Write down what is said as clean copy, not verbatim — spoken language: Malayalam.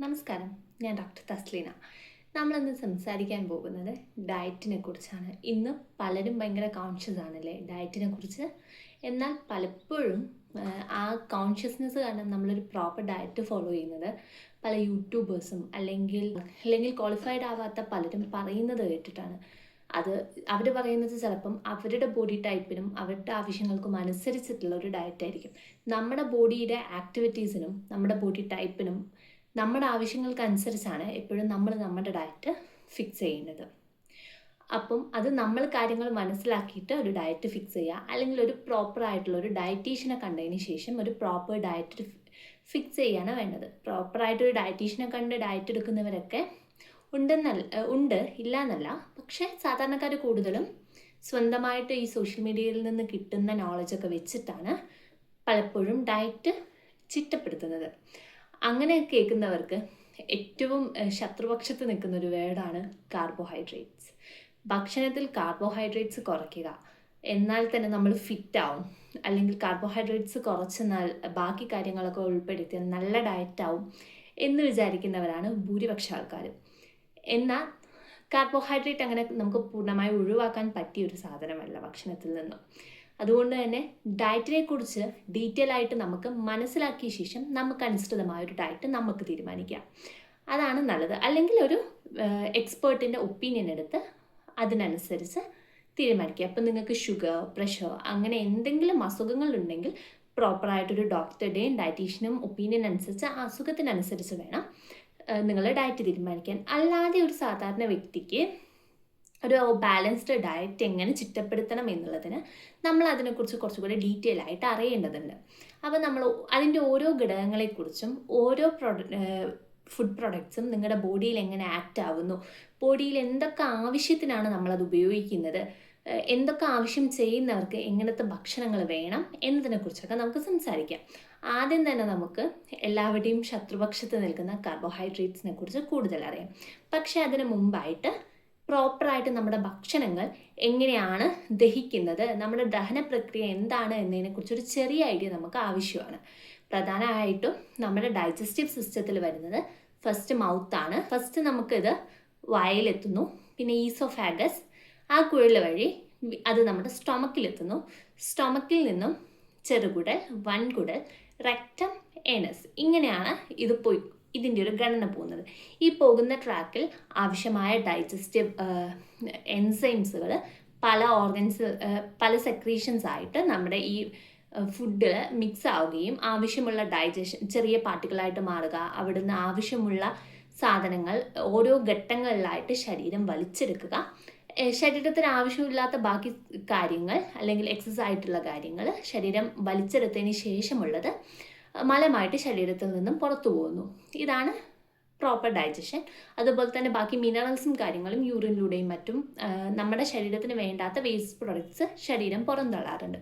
നമസ്കാരം, ഞാൻ ഡോക്ടർ തസ്ലീന. നമ്മളിന്ന് സംസാരിക്കാൻ പോകുന്നത് ഡയറ്റിനെ കുറിച്ചാണ്. ഇന്ന് പലരും ഭയങ്കര കോൺഷ്യസ് ആണല്ലേ ഡയറ്റിനെ കുറിച്ച്. എന്നാൽ പലപ്പോഴും ആ കോൺഷ്യസ്നെസ് കാരണം നമ്മളൊരു പ്രോപ്പർ ഡയറ്റ് ഫോളോ ചെയ്യുന്നത് പല യൂട്യൂബേഴ്സും അല്ലെങ്കിൽ ക്വാളിഫൈഡ് ആവാത്ത പലരും പറയുന്നത് കേട്ടിട്ടാണ്. അത് അവർ പറയുന്നത് ചിലപ്പം അവരുടെ ബോഡി ടൈപ്പിനും അവരുടെ ആവശ്യങ്ങൾക്കും അനുസരിച്ചിട്ടുള്ള ഒരു ഡയറ്റായിരിക്കും. നമ്മുടെ ബോഡിയുടെ ആക്ടിവിറ്റീസിനും നമ്മുടെ ബോഡി ടൈപ്പിനും നമ്മുടെ ആവശ്യങ്ങൾക്കനുസരിച്ചാണ് എപ്പോഴും നമ്മൾ നമ്മുടെ ഡയറ്റ് ഫിക്സ് ചെയ്യുന്നത്. അപ്പം അത് നമ്മൾ കാര്യങ്ങൾ മനസ്സിലാക്കിയിട്ട് ഒരു ഡയറ്റ് ഫിക്സ് ചെയ്യുക, അല്ലെങ്കിൽ ഒരു പ്രോപ്പറായിട്ടുള്ള ഒരു ഡയറ്റീഷ്യനെ കണ്ടതിന് ശേഷം ഒരു പ്രോപ്പർ ഡയറ്റ് ഫിക്സ് ചെയ്യാണ് വേണ്ടത്. പ്രോപ്പറായിട്ടൊരു ഡയറ്റീഷ്യനെ കണ്ട് ഡയറ്റ് എടുക്കുന്നവരൊക്കെ ഉണ്ട്, ഇല്ല എന്നല്ല. പക്ഷേ സാധാരണക്കാർ കൂടുതലും സ്വന്തമായിട്ട് ഈ സോഷ്യൽ മീഡിയയിൽ നിന്ന് കിട്ടുന്ന നോളജൊക്കെ വെച്ചിട്ടാണ് പലപ്പോഴും ഡയറ്റ് ചിട്ടപ്പെടുത്തുന്നത്. അങ്ങനെ കേൾക്കുന്നവർക്ക് ഏറ്റവും ശത്രുപക്ഷത്ത് നിൽക്കുന്ന ഒരു വേർഡാണ് കാർബോഹൈഡ്രേറ്റ്സ്. ഭക്ഷണത്തിൽ കാർബോഹൈഡ്രേറ്റ്സ് കുറയ്ക്കുക, എന്നാൽ തന്നെ നമ്മൾ ഫിറ്റ് ആവും. അല്ലെങ്കിൽ കാർബോഹൈഡ്രേറ്റ്സ് കുറച്ചെന്നാൽ ബാക്കി കാര്യങ്ങളൊക്കെ ഉൾപ്പെടുത്തിയാൽ നല്ല ഡയറ്റാവും എന്ന് വിചാരിക്കുന്നവരാണ് ഭൂരിപക്ഷ ആൾക്കാർ. എന്നാൽ കാർബോഹൈഡ്രേറ്റ് അങ്ങനെ നമുക്ക് പൂർണ്ണമായി ഒഴിവാക്കാൻ പറ്റിയ ഒരു സാധനമല്ല ഭക്ഷണത്തിൽ നിന്നും. അതുകൊണ്ട് തന്നെ ഡയറ്റിനെ കുറിച്ച് ഡീറ്റെയിൽ ആയിട്ട് നമുക്ക് മനസ്സിലാക്കിയ ശേഷം നമുക്കനുസൃതമായ ഒരു ഡയറ്റ് നമുക്ക് തീരുമാനിക്കാം. അതാണ് നല്ലത്. അല്ലെങ്കിൽ ഒരു എക്സ്പേർട്ടിൻ്റെ ഒപ്പീനിയൻ എടുത്ത് അതിനനുസരിച്ച് തീരുമാനിക്കുക. അപ്പം നിങ്ങൾക്ക് ഷുഗർ, പ്രഷർ അങ്ങനെ എന്തെങ്കിലും അസുഖങ്ങളുണ്ടെങ്കിൽ പ്രോപ്പറായിട്ടൊരു ഡോക്ടറുടെയും ഡയറ്റീഷ്യനും ഒപ്പീനിയൻ അനുസരിച്ച് ആ അസുഖത്തിനനുസരിച്ച് വേണം നിങ്ങൾ ഡയറ്റ് തീരുമാനിക്കാൻ. അല്ലാതെ ഒരു സാധാരണ വ്യക്തിക്ക് ഒരു ബാലൻസ്ഡ് ഡയറ്റ് എങ്ങനെ ചിട്ടപ്പെടുത്തണം എന്നുള്ളതിന് നമ്മൾ അതിനെക്കുറിച്ച് കുറച്ചുകൂടി ഡീറ്റെയിൽ ആയിട്ട് അറിയേണ്ടതുണ്ട്. അപ്പോൾ നമ്മൾ അതിൻ്റെ ഓരോ ഘടകങ്ങളെക്കുറിച്ചും ഓരോ ഫുഡ് പ്രൊഡക്ട്സും നിങ്ങളുടെ ബോഡിയിൽ എങ്ങനെ ആക്റ്റ് ആവുന്നു, ബോഡിയിൽ എന്തൊക്കെ ആവശ്യത്തിനാണ് നമ്മളത് ഉപയോഗിക്കുന്നത്, എന്തൊക്കെ ആവശ്യം ചെയ്യുന്നവർക്ക് എങ്ങനത്തെ ഭക്ഷണങ്ങൾ വേണം എന്നതിനെക്കുറിച്ചൊക്കെ നമുക്ക് സംസാരിക്കാം. ആദ്യം തന്നെ നമുക്ക് എല്ലാവരുടെയും ശത്രുപക്ഷത്ത് നിൽക്കുന്ന കാർബോഹൈഡ്രേറ്റ്സിനെ കുറിച്ച് കൂടുതൽ അറിയാം. പക്ഷേ അതിന് മുമ്പായിട്ട് പ്രോപ്പറായിട്ട് നമ്മുടെ ഭക്ഷണങ്ങൾ എങ്ങനെയാണ് ദഹിക്കുന്നത്, നമ്മുടെ ദഹന പ്രക്രിയ എന്താണ് എന്നതിനെക്കുറിച്ചൊരു ചെറിയ ഐഡിയ നമുക്ക് ആവശ്യമാണ്. പ്രധാനമായിട്ടും നമ്മുടെ ഡൈജസ്റ്റീവ് സിസ്റ്റത്തിൽ വരുന്നത് ഫസ്റ്റ് മൗത്താണ്. ഫസ്റ്റ് നമുക്കിത് വായിലെത്തുന്നു, പിന്നെ ഈസോഫാഗസ്, ആ കുഴൽ വഴി അത് നമ്മുടെ സ്റ്റൊമക്കിലെത്തുന്നു. സ്റ്റൊമക്കിൽ നിന്നും ചെറുകുടൽ, വൻകുടൽ, റെക്ടം, ഏനസ്, ഇങ്ങനെയാണ് ഇതിൻ്റെ ഒരു ഗണന പോകുന്നത്. ഈ പോകുന്ന ട്രാക്കിൽ ആവശ്യമായ ഡൈജസ്റ്റീവ് എൻസൈംസുകൾ പല സെക്രീഷൻസ് ആയിട്ട് നമ്മുടെ ഈ ഫുഡ് മിക്സ് ആവുകയും ആവശ്യമുള്ള ഡൈജഷൻ ചെറിയ പാർട്ടിക്കിളായിട്ട് മാറുക, അവിടുന്ന് ആവശ്യമുള്ള സാധനങ്ങൾ ഓരോ ഘട്ടങ്ങളിലായിട്ട് ശരീരം വലിച്ചെടുക്കുക. ശരീരത്തിന് ആവശ്യമില്ലാത്ത ബാക്കി കാര്യങ്ങൾ അല്ലെങ്കിൽ എക്സസ് ആയിട്ടുള്ള കാര്യങ്ങൾ ശരീരം വലിച്ചെടുത്തതിന് ശേഷമുള്ളത് മലമായിട്ട് ശരീരത്തിൽ നിന്നും പുറത്തു പോകുന്നു. ഇതാണ് പ്രോപ്പർ ഡൈജഷൻ. അതുപോലെ തന്നെ ബാക്കി മിനറൽസും കാര്യങ്ങളും യൂറിനിലൂടെയും മറ്റും നമ്മുടെ ശരീരത്തിന് വേണ്ടാത്ത വേസ്റ്റ് പ്രൊഡക്ട്സ് ശരീരം പുറന്തള്ളാറുണ്ട്.